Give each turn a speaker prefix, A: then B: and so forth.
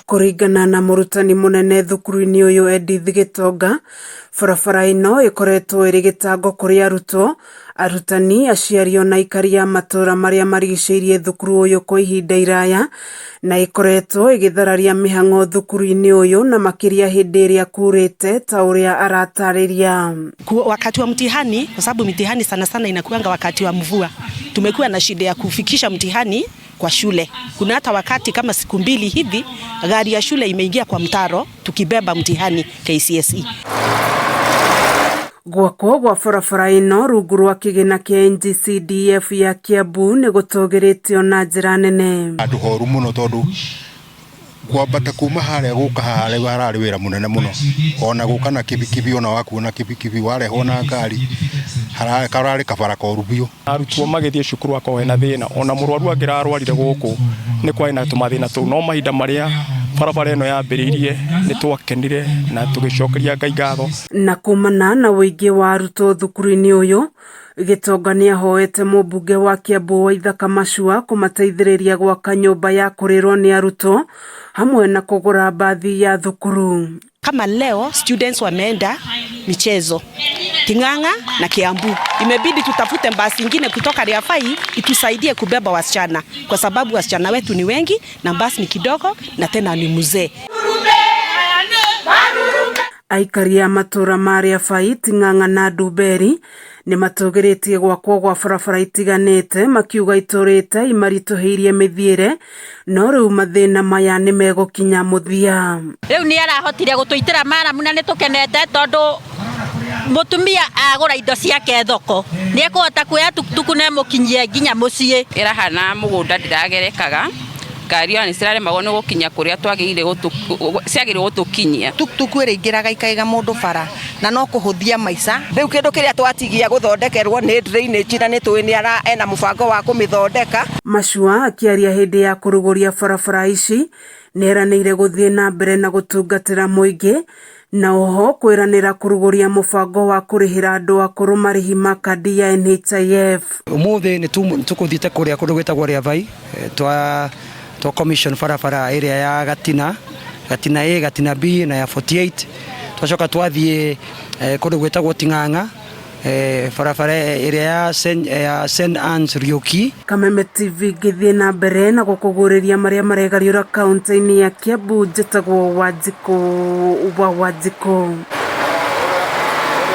A: Kuringana na murutani munene thukuru-ini uyu Edith Gitonga, barabara ino ikoretwo iri gitango kuri arutwo, arutani, aciari na aikari a matura maria marigicĩirie thukuru uyu kwa ihinda iraya, na ikoretwo igithararia mihang'o thukuru-ini uyu na makiria hindi iria kurite ta uria aratariria.
B: Wakati wa mtihani, kwa sababu mtihani sana sana inakuanga wakati wa mvua, tumekuwa na shida ya kufikisha mtihani kwa shule. Kuna hata wakati kama siku mbili hivi gari ya shule imeingia kwa mtaro tukibeba mtihani KCSE.
A: Gwakwo gwa barabara ino rungu rwa kigina kia NGCDF ya Kiambu ni gutogeretio na njira nene.
C: Andu horu muno tondu kwambata kuma haria guka haria harari wira munene muno, ona guka na kibikibi ona wakuona kibikibi wareho na ngari harari kabara koru biu.
D: Arutwo magithie cukuru akowe na thina, ona murwaru angirarwarire guku ni kwa ina tumathina tu, no mahinda maria barabara ino yambiririe ni twakenire na tugicokeria Ngai ngatho. Na
A: kumana na wingi wa arutwo thukuru-ini uyu, Gitonga ni ahoete mubunge wa Kiambu Waithaka Machua kumateithiriria gwaka nyumba ya kurirwo ni arutwo hamwe na kugura bathi ya thukuru.
B: Kama leo students wameenda michezo Ting'ang'a na Kiambu, imebidi tutafute basi nyingine kutoka Riafai itusaidie kubeba wasichana, kwa sababu wasichana wetu ni wengi na basi ni kidogo na tena ni mzee.
A: Aikari a matura ma Riafai, Ting'ang'a na Nduberi ni matogeretie gwakwo gwa barabara itiganite, makiuga iturite imarituhiirie mithiire, no riu mathina maya ni megukinya muthia.
E: Riu ni arahotire gutuitira maramu na nitukenete tondu mutumia agura indo ciake thoko, ni ekuhota kuoya tukutuku na mukinyie nginya mucii.
F: Irahana mugunda ndiragerekaga, ngari ani cirare magono gukinya kuria twagirire gutukinyia.
G: Tukutuku iringiraga ikaiga mundu bara na no kuhuthia maica. Riu kindu kiria twatigia guthondekerwo ni drainage na ni twi ni ena mubango wa kumithondeka.
A: Machua akiaria hindi ya kuruguria barabara ici neranire guthie na mbere na gutungatira muingi, na oho kwiranira kuruguria mubango wa kurihira andu akuru marihi ma kandi ya NHIF.
H: Umuthi ni tukuthite kuria kundu gwitagwo Riafai, twa commission barabara area ya Gatina A, Gatina B na ya 48. Twacoka twathie kundu gwitagwo Ting'ang'a, barabara area ya St Anne's Rioki.
A: Kameme TV githie na mbere na gukuguriria maria maregariura kaunti-ini ya Kiambu, njitagwo Wanjiku.